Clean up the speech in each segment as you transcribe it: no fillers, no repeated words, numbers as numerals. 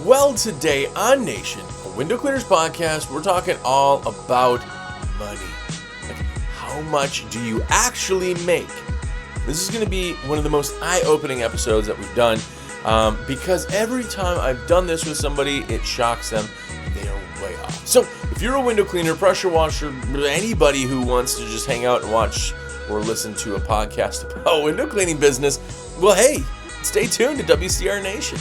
Well, today on Nation, a Window Cleaners podcast, we're talking all about money. Like, how much do you actually make? This is going to be one of the most eye-opening episodes that we've done because every time I've done this with somebody, it shocks them. They are way off. So if you're a window cleaner, pressure washer, anybody who wants to just hang out and watch or listen to a podcast about window cleaning business, well, hey, stay tuned to WCR Nation.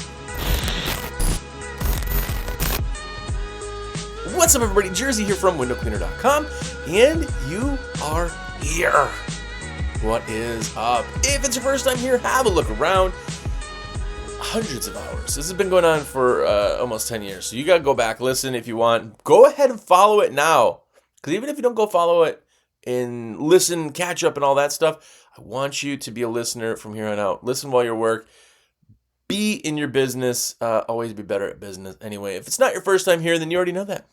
What's up, everybody? Jersey here from windowcleaner.com, and you are here. What is up? If it's your first time here, have a look around. Hundreds of hours. This has been going on for almost 10 years, so you got to go back, listen if you want. Go ahead and follow it now, because even if you don't go follow it and listen, catch up and all that stuff, I want you to be a listener from here on out. Listen while you work. Be in your business. Always be better at business. Anyway, if it's not your first time here, then you already know that.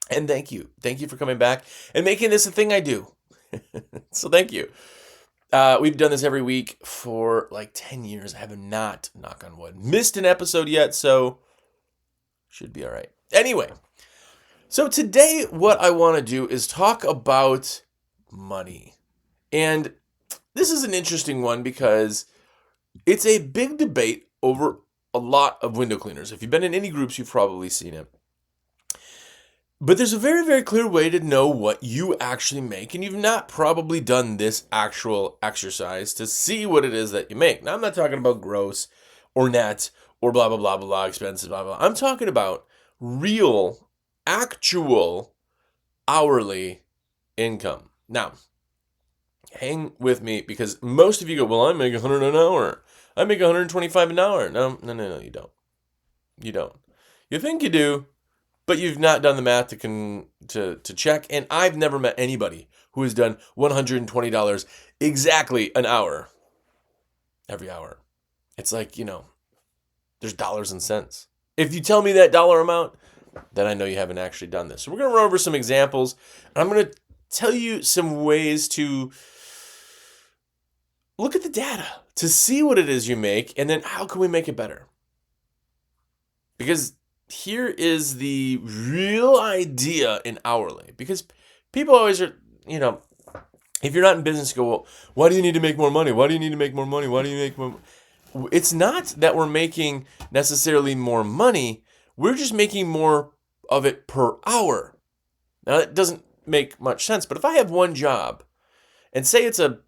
And thank you. Thank you for coming back and making this a thing I do. So thank you. We've done this every week for like 10 years. I have not, knock on wood, missed an episode yet, so should be all right. Anyway, so today what I want to do is talk about money. And this is an interesting one because it's a big debate over a lot of window cleaners. If you've been in any groups, you've probably seen it. But there's a very, very clear way to know what you actually make, and you've not probably done this actual exercise to see what it is that you make. Now, I'm not talking about gross or net or blah, blah, blah, blah, blah, expenses, blah, blah. I'm talking about real, actual, hourly income. Now, hang with me because most of you go, well, I make $100 an hour. I make $125 an hour. No, you don't. You don't. You think you do, but you've not done the math to check. And I've never met anybody who has done $120 exactly an hour. Every hour. It's like, there's dollars and cents. If you tell me that dollar amount, then I know you haven't actually done this. So we're going to run over some examples. And I'm going to tell you some ways to look at the data to see what it is you make, and then how can we make it better? Because here is the real idea in hourly. Because people always are, if you're not in business, you go, well, why do you need to make more money? Why do you need to make more money? Why do you make more? It's not that we're making necessarily more money. We're just making more of it per hour. Now, that doesn't make much sense. But if I have one job, and say it's a,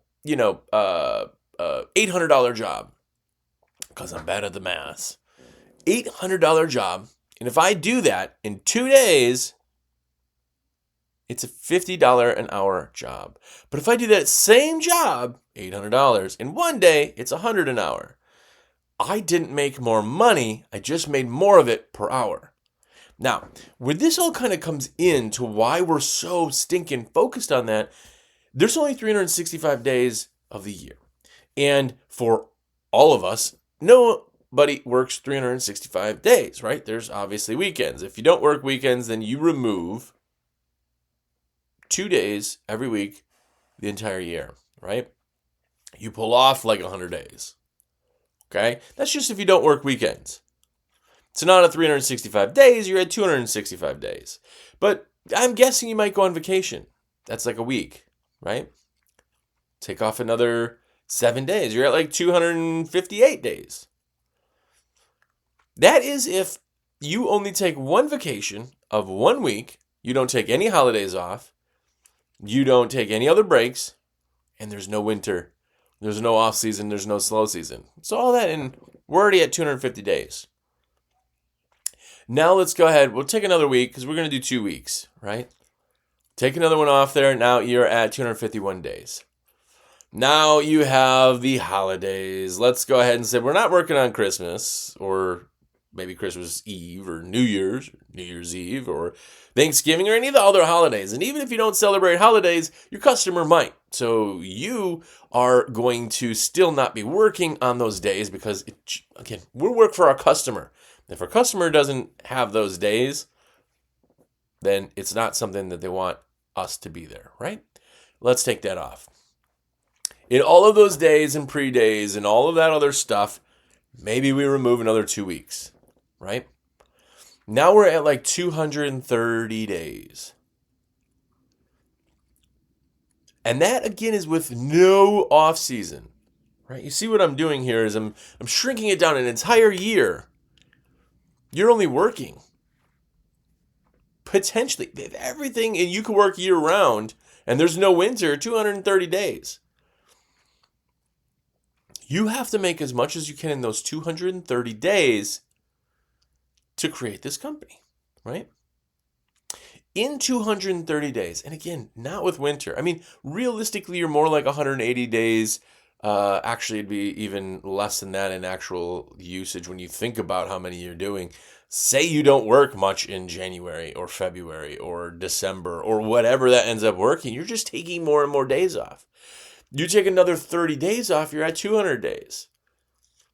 $800 job, because I'm bad at the math, $800 job, and if I do that in 2 days, it's a $50 an hour job. But if I do that same job, $800, in 1 day, it's $100 an hour. I didn't make more money, I just made more of it per hour. Now, where this all kind of comes into why we're so stinking focused on that, there's only 365 days of the year. And for all of us, nobody works 365 days, right? There's obviously weekends. If you don't work weekends, then you remove 2 days every week the entire year, right? You pull off like 100 days, okay? That's just if you don't work weekends. So not at 365 days, you're at 265 days. But I'm guessing you might go on vacation. That's like a week, right? Take off another 7 days. You're at like 258 days. That is if you only take one vacation of 1 week, you don't take any holidays off, you don't take any other breaks, and there's no winter, there's no off season, there's no slow season. So all that, and we're already at 250 days. Now let's go ahead, we'll take another week, because we're going to do 2 weeks, right? Take another one off there, now you're at 251 days. Now you have the holidays. Let's go ahead and say we're not working on Christmas, or maybe Christmas Eve, or New Year's Eve, or Thanksgiving, or any of the other holidays. And even if you don't celebrate holidays, your customer might. So you are going to still not be working on those days because, again, we work for our customer. If our customer doesn't have those days, then it's not something that they want us to be there, right? Let's take that off. In all of those days and pre-days and all of that other stuff, maybe we remove another 2 weeks, right? Now we're at like 230 days. And that again is with no off season. Right? You see what I'm doing here is I'm shrinking it down an entire year. You're only working potentially everything, and you can work year round, and there's no winter, 230 days. You have to make as much as you can in those 230 days to create this company, right? In 230 days, and again, not with winter. I mean, realistically, you're more like 180 days. Actually, it'd be even less than that in actual usage when you think about how many you're doing. Say you don't work much in January or February or December or whatever that ends up working. You're just taking more and more days off. You take another 30 days off, you're at 200 days.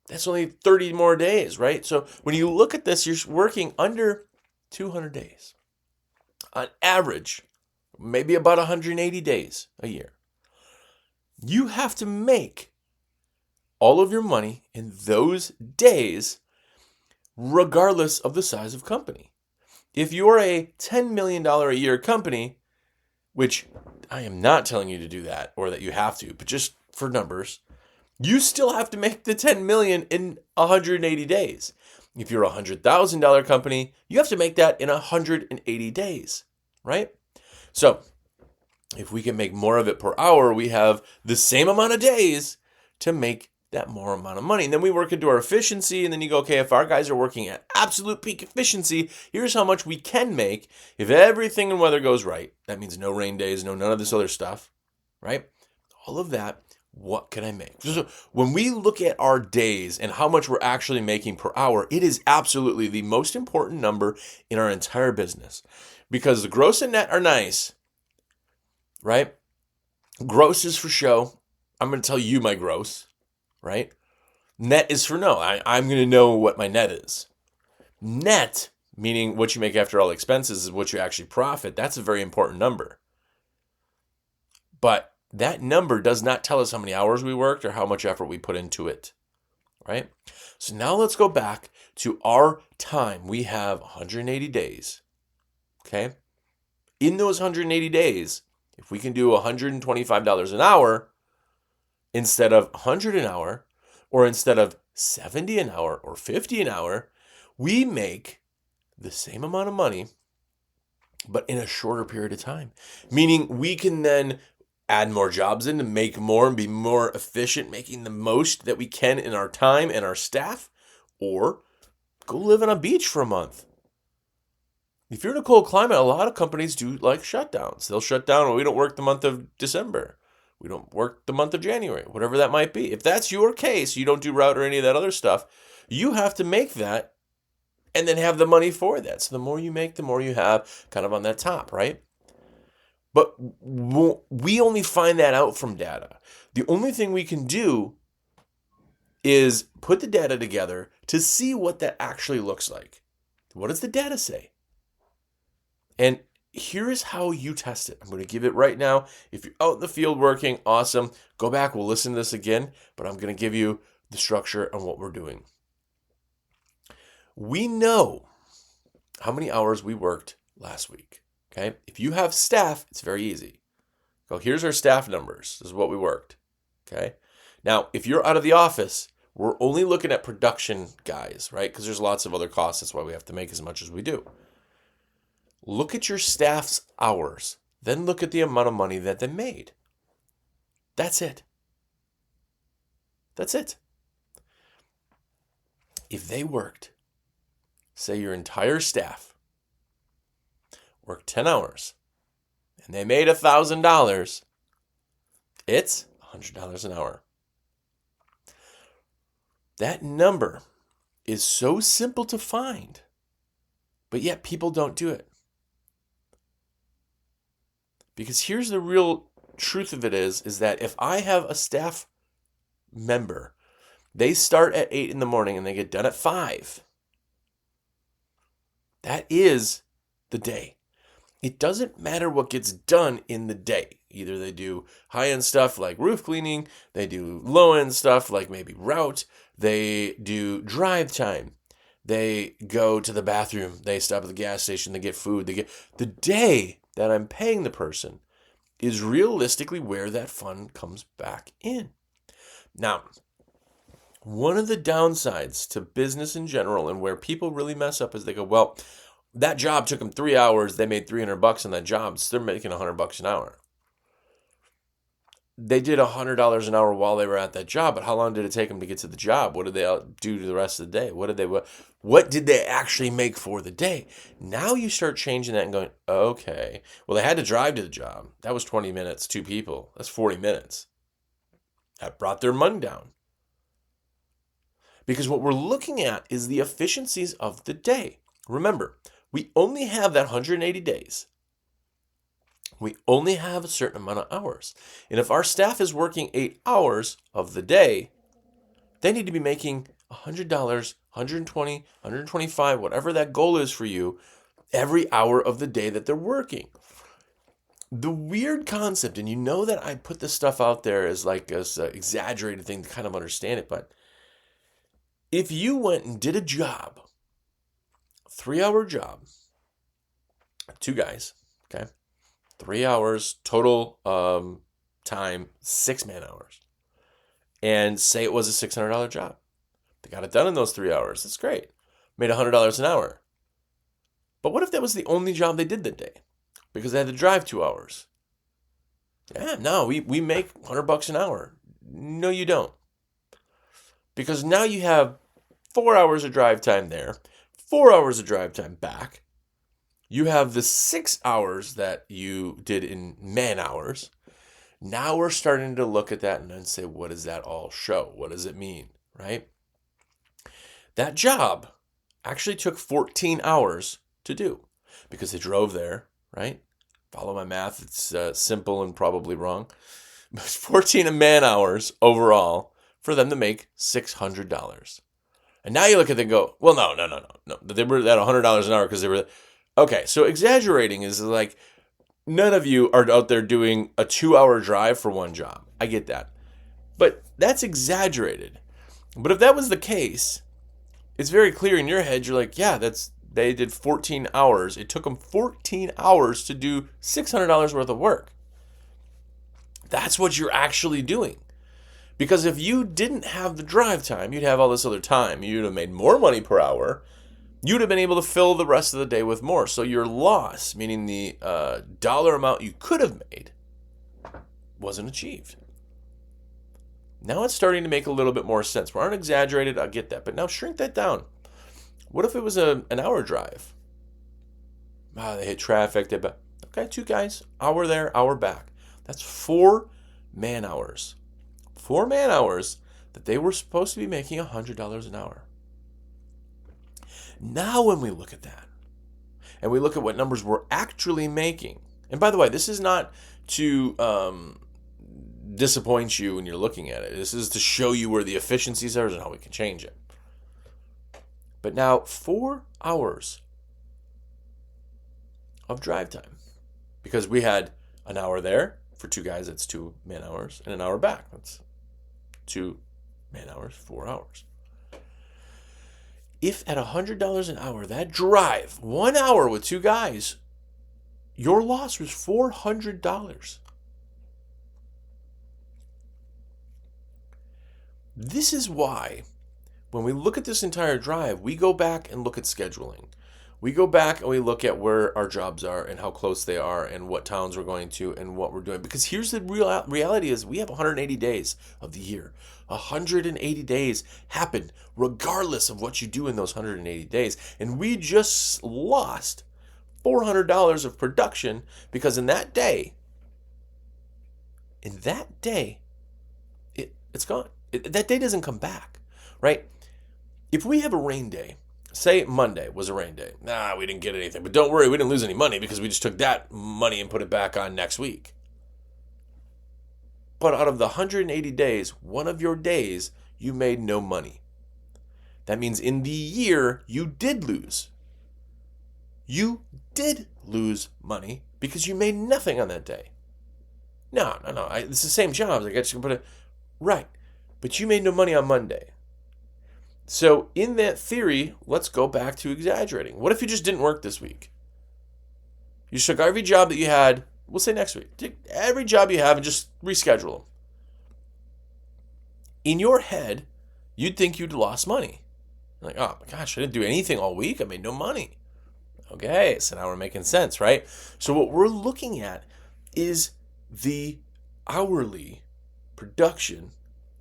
That's only 30 more days, right? So when you look at this, you're working under 200 days. On average, maybe about 180 days a year. You have to make all of your money in those days, regardless of the size of company. If you're a $10 million a year company, which I am not telling you to do that or that you have to, but just for numbers, you still have to make the 10 million in 180 days. If you're a $100,000 company, you have to make that in 180 days, right? So if we can make more of it per hour, we have the same amount of days to make that more amount of money. And then we work into our efficiency, and then you go, okay, if our guys are working at absolute peak efficiency, here's how much we can make if everything in weather goes right. That means no rain days, none of this other stuff, right? All of that, what can I make? So when we look at our days and how much we're actually making per hour, it is absolutely the most important number in our entire business, because the gross and net are nice, right? Gross is for show. I'm going to tell you my gross, right? Net is for no. I'm going to know what my net is. Net, meaning what you make after all expenses, is what you actually profit. That's a very important number. But that number does not tell us how many hours we worked or how much effort we put into it, right? So now let's go back to our time. We have 180 days, okay? In those 180 days, if we can do $125 an hour instead of $100 an hour, or instead of $70 an hour or $50 an hour, we make the same amount of money, but in a shorter period of time. Meaning we can then add more jobs in to make more and be more efficient, making the most that we can in our time and our staff, or go live on a beach for a month. If you're in a cold climate, a lot of companies do like shutdowns. They'll shut down and we don't work the month of December. We don't work the month of January, whatever that might be. If that's your case, you don't do route or any of that other stuff, you have to make that and then have the money for that. So the more you make, the more you have kind of on that top, right? But we only find that out from data. The only thing we can do is put the data together to see what that actually looks like. What does the data say? And here is how you test it. I'm going to give it right now. If you're out in the field working, awesome. Go back. We'll listen to this again. But I'm going to give you the structure and what we're doing. We know how many hours we worked last week. Okay. If you have staff, it's very easy. Go, here's our staff numbers. This is what we worked. Okay. Now, if you're out of the office, we're only looking at production guys, right? Because there's lots of other costs. That's why we have to make as much as we do. Look at your staff's hours. Then look at the amount of money that they made. That's it. That's it. If they worked, say your entire staff worked 10 hours and they made $1,000, it's $100 an hour. That number is so simple to find, but yet people don't do it. Because here's the real truth of it is that if I have a staff member, they start at 8 in the morning and they get done at 5. That is the day. It doesn't matter what gets done in the day. Either they do high-end stuff like roof cleaning, they do low-end stuff like maybe route, they do drive time. They go to the bathroom. They stop at the gas station. They get food. The day that I'm paying the person is realistically where that fund comes back in. Now, one of the downsides to business in general and where people really mess up is they go, well, that job took them 3 hours. They made $300 on that job. So they're making $100 an hour. They did $100 an hour while they were at that job, but how long did it take them to get to the job? What did they do to the rest of the day? What did they actually make for the day? Now you start changing that and going, okay, well, they had to drive to the job. That was 20 minutes, 2 people. That's 40 minutes. That brought their money down. Because what we're looking at is the efficiencies of the day. Remember, we only have that 180 days. We only have a certain amount of hours. And if our staff is working 8 hours of the day, they need to be making $100, $120, $125, whatever that goal is for you, every hour of the day that they're working. The weird concept, and you know that I put this stuff out there as like an exaggerated thing to kind of understand it, but if you went and did a job, 3-hour job, 2 guys, okay? 3 hours total time, 6 man hours. And say it was a $600 job. They got it done in those 3 hours. That's great. Made $100 an hour. But what if that was the only job they did that day? Because they had to drive 2 hours. Yeah, no, we make $100 an hour. No, you don't. Because now you have 4 hours of drive time there, 4 hours of drive time back. You have the 6 hours that you did in man hours. Now we're starting to look at that and then say, what does that all show? What does it mean, right? That job actually took 14 hours to do because they drove there, right? Follow my math. It's simple and probably wrong. But 14 man hours overall for them to make $600. And now you look at it and go, well, no. They were at $100 an hour because they were... Okay, so exaggerating is like none of you are out there doing a 2-hour drive for one job. I get that. But that's exaggerated. But if that was the case, it's very clear in your head. You're like, yeah, they did 14 hours. It took them 14 hours to do $600 worth of work. That's what you're actually doing. Because if you didn't have the drive time, you'd have all this other time. You'd have made more money per hour. You'd have been able to fill the rest of the day with more. So your loss, meaning the dollar amount you could have made, wasn't achieved. Now it's starting to make a little bit more sense. We aren't exaggerated, I get that. But now shrink that down. What if it was an hour drive? They hit traffic. Okay, 2 guys, hour there, hour back. That's 4 man hours. 4 man hours that they were supposed to be making $100 an hour. Now when we look at that, and we look at what numbers we're actually making, and by the way, this is not to disappoint you when you're looking at it. This is to show you where the efficiencies are and how we can change it. But now 4 hours of drive time, because we had an hour there for 2 guys, that's 2 man hours, and an hour back, that's 2 man hours, 4 hours. If at $100 an hour, that drive, 1 hour with 2 guys, your loss was $400. This is why, when we look at this entire drive, we go back and look at scheduling. We go back and we look at where our jobs are and how close they are and what towns we're going to and what we're doing. Because here's the reality is we have 180 days of the year. 180 days happen regardless of what you do in those 180 days. And we just lost $400 of production because in that day, it's gone. That day doesn't come back, right? If we have a rain day, say Monday was a rain day. We didn't get anything. But don't worry, we didn't lose any money because we just took that money and put it back on next week. But out of the 180 days, one of your days, you made no money. That means in the year, you did lose. You did lose money because you made nothing on that day. No. It's the same job. I guess you can put it right. But you made no money on Monday. So in that theory, let's go back to exaggerating. What if you just didn't work this week? You took every job that you had, we'll say next week, take every job you have and just reschedule them. In your head, you'd think you'd lost money. Like, oh my gosh, I didn't do anything all week. I made no money. Okay, so now we're making sense, right? So what we're looking at is the hourly production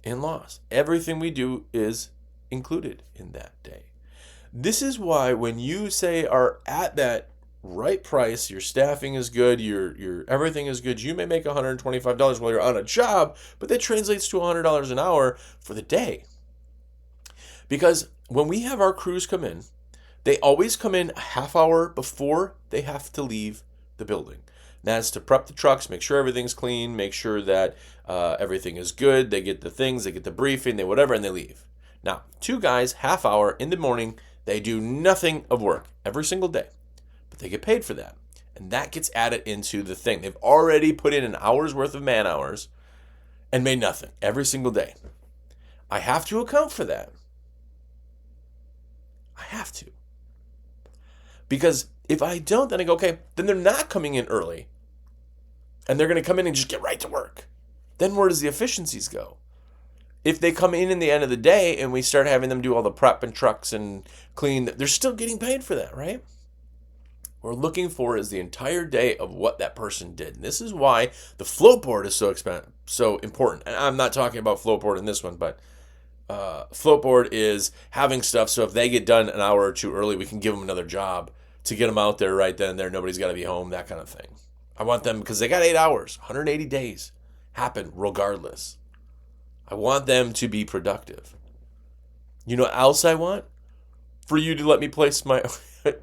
and loss. Everything we do is included in that day. This is why when you say are at that right price, your staffing is good, your everything is good, you may make $125 while you're on a job, but that translates to $100 an hour for the day. Because when we have our crews come in, they always come in a half hour before they have to leave the building. That's to prep the trucks, make sure everything's clean, make sure that everything is good. They get the things, they get the briefing, they whatever, and they leave. Now, 2 guys, half hour in the morning, they do nothing of work every single day, but they get paid for that. And that gets added into the thing. They've already put in an hour's worth of man hours and made nothing every single day. I have to account for that. I have to. Because if I don't, then I go, okay, then they're not coming in early. And they're going to come in and just get right to work. Then where does the efficiencies go? If they come in the end of the day and we start having them do all the prep and trucks and clean, they're still getting paid for that, right? What we're looking for is the entire day of what that person did. And this is why the float board is so important. And I'm not talking about float board in this one, but float board is having stuff so if they get done an hour or two early, we can give them another job to get them out there right then and there. Nobody's got to be home, that kind of thing. I want them, because they got 8 hours, 180 days, happen regardless. I want them to be productive. You know what else I want? For you to let me place my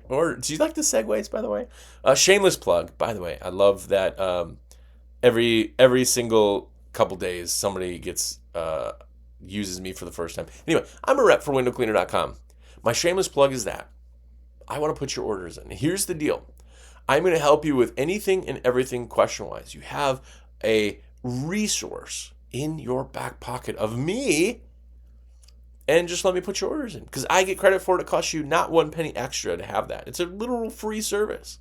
order. Do you like the segues, by the way? Shameless plug, by the way. I love that every single couple days somebody gets uses me for the first time. Anyway, I'm a rep for windowcleaner.com. My shameless plug is that I want to put your orders in. Here's the deal. I'm going to help you with anything and everything question-wise. You have a resource in your back pocket of me, and just let me put your orders in, because I get credit for it. It costs you not 1 penny extra to have that. It's a literal free service,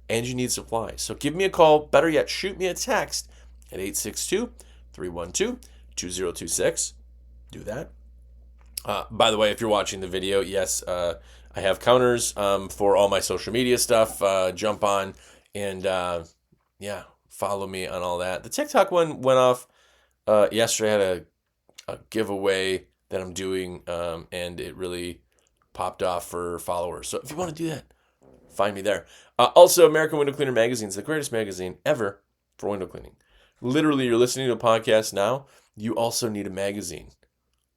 and you need supplies. So give me a call. Better yet, shoot me a text at 862-312-2026. Do that. By the way, if you're watching the video, yes, I have counters for all my social media stuff. Jump on and follow me on all that. The TikTok one went off yesterday. I had a giveaway that I'm doing, and it really popped off for followers. So if you want to do that, find me there. Also, American Window Cleaner Magazine is the greatest magazine ever for window cleaning. Literally, you're listening to a podcast now. You also need a magazine.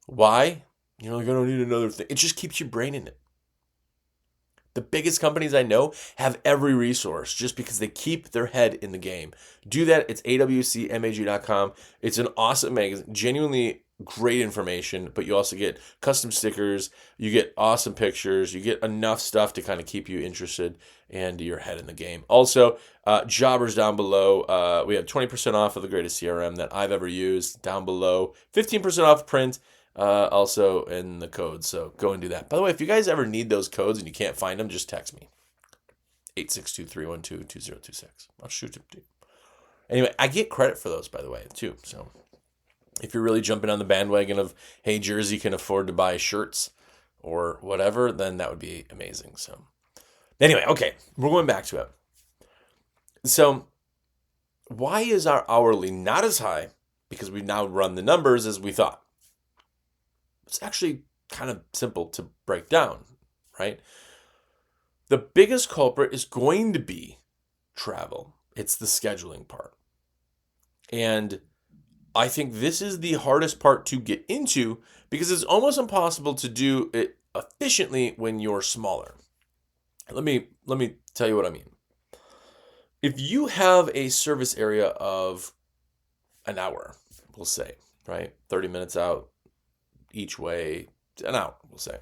Why? You're like, I don't need another thing. It just keeps your brain in it. The biggest companies I know have every resource just because they keep their head in the game. Do that. It's awcmag.com. It's an awesome magazine. Genuinely great information, but you also get custom stickers. You get awesome pictures. You get enough stuff to kind of keep you interested and your head in the game. Also, jobbers down below. We have 20% off of the greatest CRM that I've ever used down below. 15% off print. Also in the codes, so go and do that. By the way, if you guys ever need those codes and you can't find them, just text me. 862-312-2026. I'll shoot them to you. Anyway, I get credit for those, by the way, too. So if you're really jumping on the bandwagon of, hey, Jersey can afford to buy shirts or whatever, then that would be amazing. So anyway, okay, we're going back to it. So why is our hourly not as high? Because we've now run the numbers as we thought. It's actually kind of simple to break down, right? The biggest culprit is going to be travel. It's the scheduling part. And I think this is the hardest part to get into because it's almost impossible to do it efficiently when you're smaller. Let me tell you what I mean. If you have a service area of an hour, we'll say, right? 30 minutes out each way, an hour, we'll say.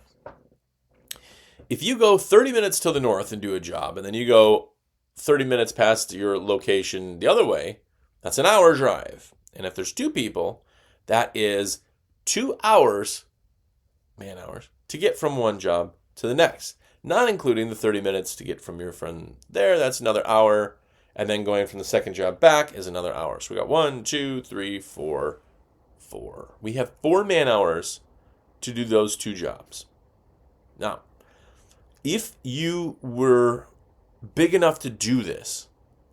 If you go 30 minutes to the north and do a job, and then you go 30 minutes past your location the other way, that's an hour drive. And if there's 2 people, that is 2 hours man hours to get from one job to the next, not including the 30 minutes to get from your friend there. That's another hour. And then going from the second job back is another hour. So we got 1, 2, 3, 4, 4. We have 4 man hours to do those 2 jobs. Now, if you were big enough to do this,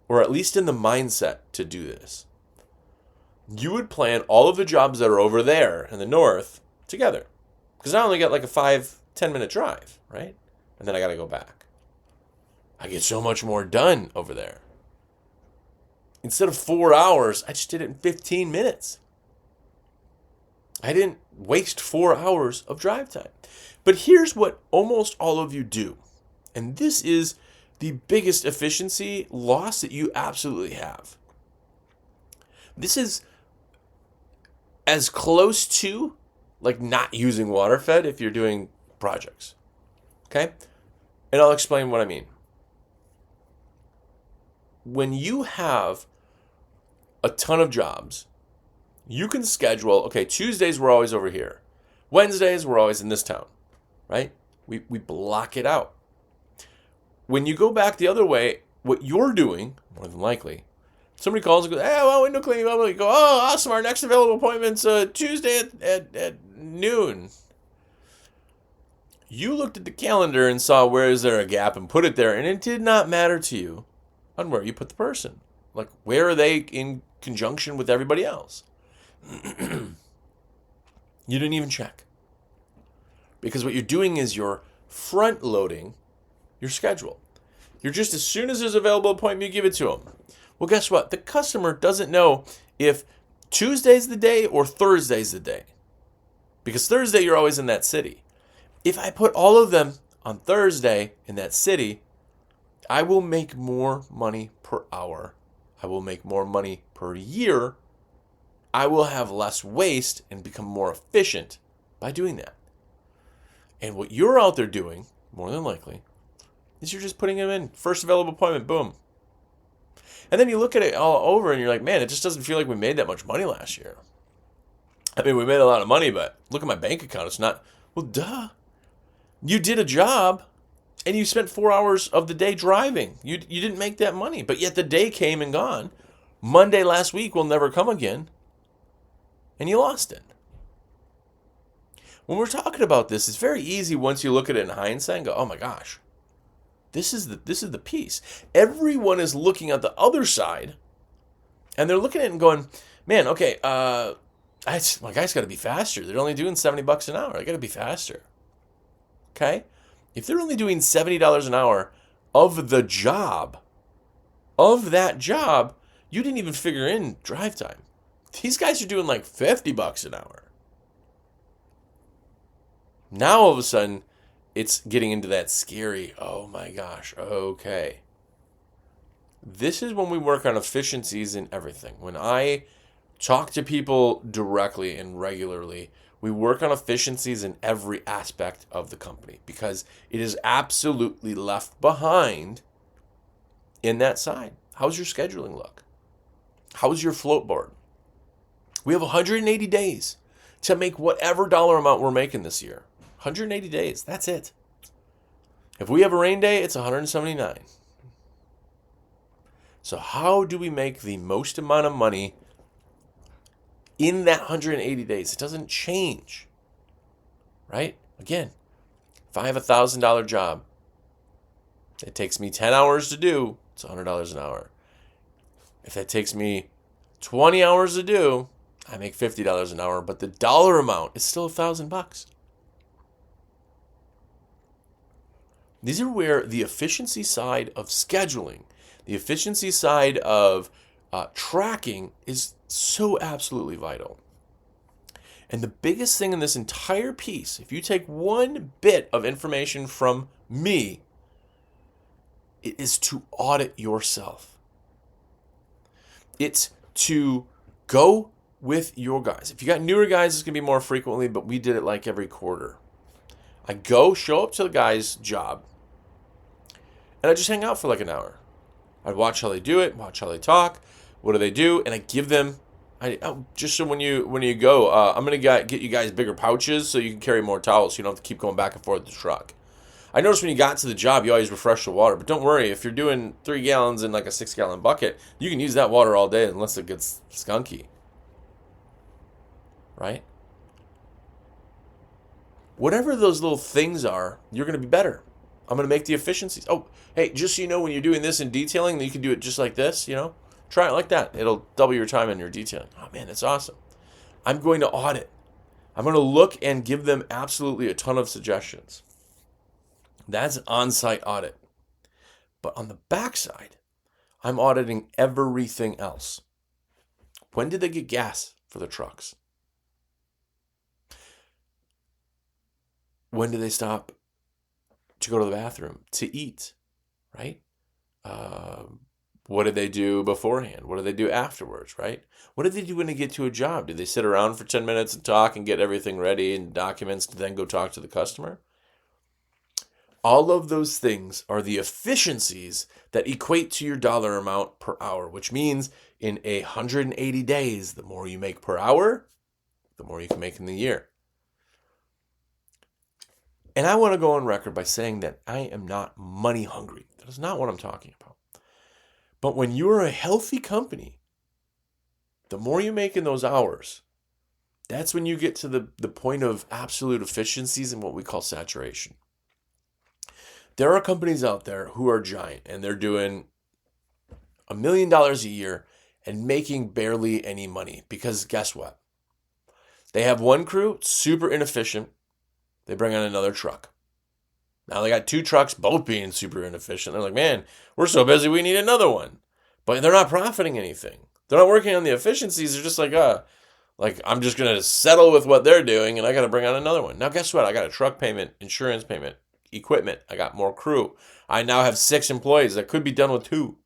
or at least in the mindset to do this, you would plan all of the jobs that are over there in the north together. Because I only got like a 5-10 minute drive, right? And then I got to go back. I get so much more done over there. Instead of 4 hours, I just did it in 15 minutes. I didn't waste 4 hours of drive time. But here's what almost all of you do. And this is the biggest efficiency loss that you absolutely have. This is as close to like not using water fed if you're doing projects. Okay? And I'll explain what I mean. When you have a ton of jobs, you can schedule, okay, Tuesdays we're always over here. Wednesdays we're always in this town, right? We block it out. When you go back the other way, what you're doing, more than likely, somebody calls and goes, hey, well, window cleaning, blah, blah, blah. You go, oh, awesome, our next available appointment's Tuesday at noon. You looked at the calendar and saw where is there a gap and put it there, and it did not matter to you on where you put the person. Like, where are they in conjunction with everybody else? You didn't even check. Because what you're doing is you're front loading your schedule. You're just, as soon as there's an available appointment, you give it to them. Well, guess what? The customer doesn't know if Tuesday's the day or Thursday's the day. Because Thursday, you're always in that city. If I put all of them on Thursday in that city, I will make more money per hour. I will make more money per year. I will have less waste and become more efficient by doing that. And what you're out there doing, more than likely, is you're just putting them in. First available appointment, boom. And then you look at it all over and you're like, man, it just doesn't feel like we made that much money last year. I mean, we made a lot of money, but look at my bank account. It's not, well, duh. You did a job and you spent 4 hours of the day driving. You didn't make that money, but yet the day came and gone. Monday last week will never come again. And you lost it. When we're talking about this, it's very easy once you look at it in hindsight and go, oh my gosh, this is the piece. Everyone is looking at the other side and they're looking at it and going, man, okay, my guy's got to be faster. They're only doing $70 an hour. I got to be faster. Okay? If they're only doing $70 an hour of that job, you didn't even figure in drive time. These guys are doing like $50 an hour. Now all of a sudden, it's getting into that scary, oh my gosh, okay. This is when we work on efficiencies in everything. When I talk to people directly and regularly, we work on efficiencies in every aspect of the company because it is absolutely left behind in that side. How's your scheduling look? How's your float board? We have 180 days to make whatever dollar amount we're making this year. 180 days. That's it. If we have a rain day, it's 179. So how do we make the most amount of money in that 180 days? It doesn't change, right? Again, if I have a $1,000 job, it takes me 10 hours to do, it's $100 an hour. If that takes me 20 hours to do, I make $50 an hour, but the dollar amount is still $1,000. These are where the efficiency side of scheduling, the efficiency side of tracking is so absolutely vital. And the biggest thing in this entire piece, if you take one bit of information from me, it is to audit yourself. It's to go with your guys. If you got newer guys, it's going to be more frequently, but we did it like every quarter. I show up to the guy's job, and I just hang out for like an hour. I'd watch how they do it, watch how they talk, what do they do, and I give them Just so when you go, I'm gonna get you guys bigger pouches so you can carry more towels. So you don't have to keep going back and forth the truck. I noticed when you got to the job, you always refresh the water. But don't worry, if you're doing 3 gallons in like a 6-gallon bucket, you can use that water all day unless it gets skunky, right? Whatever those little things are, you're gonna be better. I'm gonna make the efficiencies. Oh, hey, just so you know, when you're doing this in detailing, you can do it just like this. Try it like that. It'll double your time in your detailing. Oh man, that's awesome. I'm going to audit. I'm going to look and give them absolutely a ton of suggestions. That's an on-site audit. But on the backside, I'm auditing everything else. When did they get gas for the trucks? When did they stop to go to the bathroom, to eat, right? What did they do beforehand? What did they do afterwards, right? What did they do when they get to a job? Did they sit around for 10 minutes and talk and get everything ready and documents to then go talk to the customer? All of those things are the efficiencies that equate to your dollar amount per hour, which means in 180 days, the more you make per hour, the more you can make in the year. And I want to go on record by saying that I am not money hungry. That is not what I'm talking about. But when you're a healthy company, the more you make in those hours, that's when you get to the point of absolute efficiencies and what we call saturation. There are companies out there who are giant and they're doing $1 million a year and making barely any money because guess what? They have one crew, super inefficient. They bring on another truck. Now they got 2 trucks, both being super inefficient. They're like, man, we're so busy, we need another one. But they're not profiting anything. They're not working on the efficiencies. They're just like I'm just going to settle with what they're doing and I got to bring on another one. Now guess what? I got a truck payment, insurance payment, equipment. I got more crew. I now have 6 employees that could be done with 2.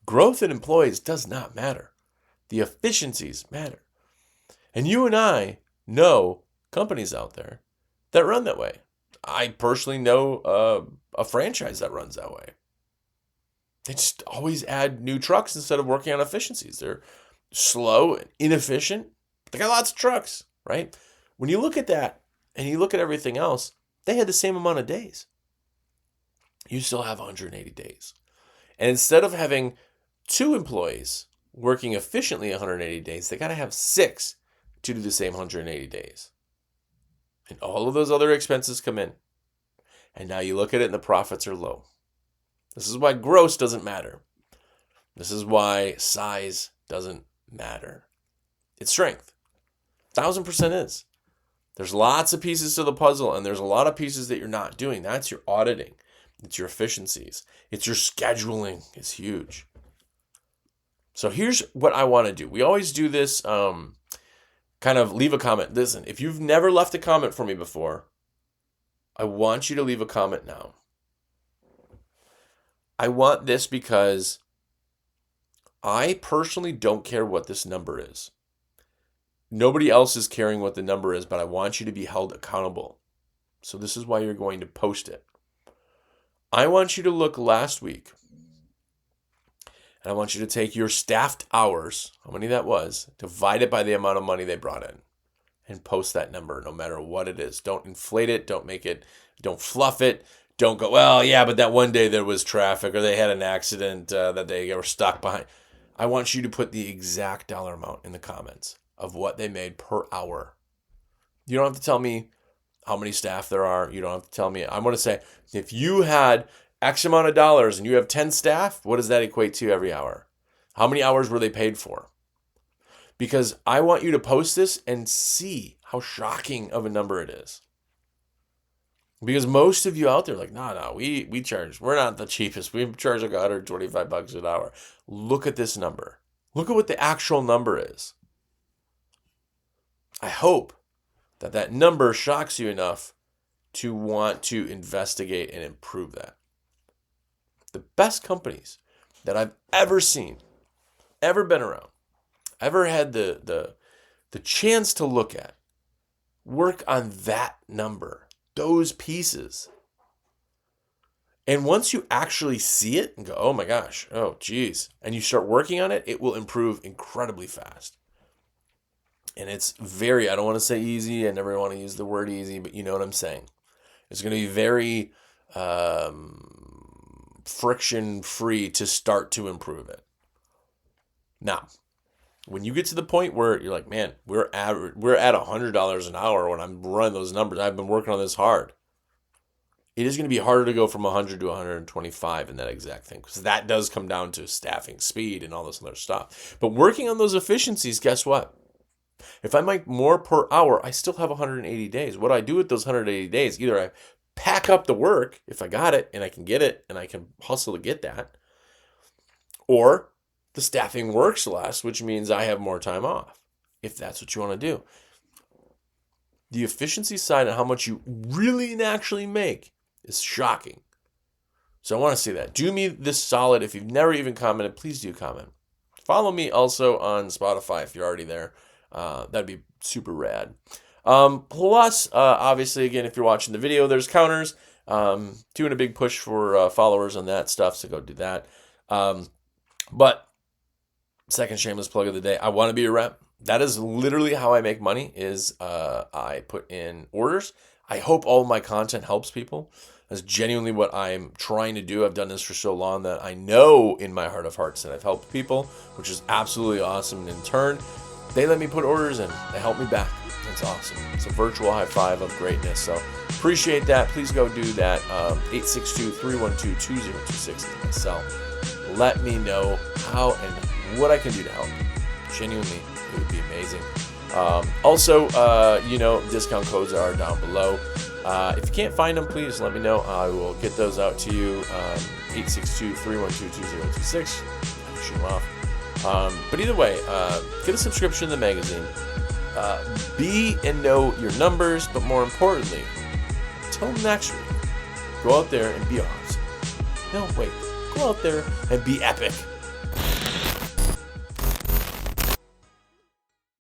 Growth in employees does not matter. The efficiencies matter. And you and I know companies out there that run that way. I personally know a franchise that runs that way. They just always add new trucks instead of working on efficiencies. They're slow and inefficient. They got lots of trucks, right? When you look at that and you look at everything else, they had the same amount of days. You still have 180 days. And instead of having 2 employees working efficiently 180 days, they got to have 6 to do the same 180 days. And all of those other expenses come in. And now you look at it and the profits are low. This is why gross doesn't matter. This is why size doesn't matter. It's strength. 1000% is. There's lots of pieces to the puzzle and there's a lot of pieces that you're not doing. That's your auditing. It's your efficiencies. It's your scheduling. It's huge. So here's what I want to do. We always do this kind of leave a comment. Listen, if you've never left a comment for me before, I want you to leave a comment now. I want this because I personally don't care what this number is. Nobody else is caring what the number is, but I want you to be held accountable. So this is why you're going to post it. I want you to look last week. And I want you to take your staffed hours, how many that was, divide it by the amount of money they brought in. And post that number no matter what it is. Don't inflate it. Don't fluff it. Don't go, well, yeah, but that one day there was traffic or they had an accident that they were stuck behind. I want you to put the exact dollar amount in the comments of what they made per hour. You don't have to tell me how many staff there are. You don't have to tell me. I'm going to say, if you had X amount of dollars and you have 10 staff, what does that equate to every hour? How many hours were they paid for? Because I want you to post this and see how shocking of a number it is. Because most of you out there are like, no, we charge. We're not the cheapest. We charge like $125 an hour. Look at this number. Look at what the actual number is. I hope that number shocks you enough to want to investigate and improve that. The best companies that I've ever seen, ever been around, ever had the chance to look at, work on that number, those pieces. And once you actually see it and go, oh my gosh, oh geez, and you start working on it, it will improve incredibly fast. And it's very, I don't want to say easy. I never want to use the word easy, but you know what I'm saying. It's going to be very friction free to start to improve it. Now, when you get to the point where you're like, man, we're at $100 an hour when I'm running those numbers, I've been working on this hard. It is going to be harder to go from 100 to 125 in that exact thing, because that does come down to staffing speed and all this other stuff. But working on those efficiencies, guess what? If I make more per hour, I still have 180 days. What I do with those 180 days, either I pack up the work if I got it and I can get it and I can hustle to get that, or the staffing works less, which means I have more time off, if that's what you want to do. The efficiency side and how much you really and actually make is shocking. So I want to see that. Do me this solid. If you've never even commented, please do comment. Follow me also on Spotify if you're already there. That'd be super rad. Plus, obviously, again, if you're watching the video, there's counters. Doing a big push for followers on that stuff, so go do that. But second shameless plug of the day, I want to be a rep. That is literally how I make money, is I put in orders. I hope all of my content helps people. That's genuinely what I'm trying to do. I've done this for so long that I know in my heart of hearts that I've helped people, which is absolutely awesome. And in turn, they let me put orders in. They help me back. That's awesome. It's a virtual high five of greatness. So appreciate that. Please go do that. 862-312-2026 is my cell. Let me know how and what I can do to help. Genuinely, it would be amazing. Also, discount codes are down below. If you can't find them, please let me know. I will get those out to you. 862-312-2026. Shoot them off. But either way, get a subscription to the magazine. Be and know your numbers, but more importantly, until next week, go out there and be awesome. No, wait. Go out there and be epic.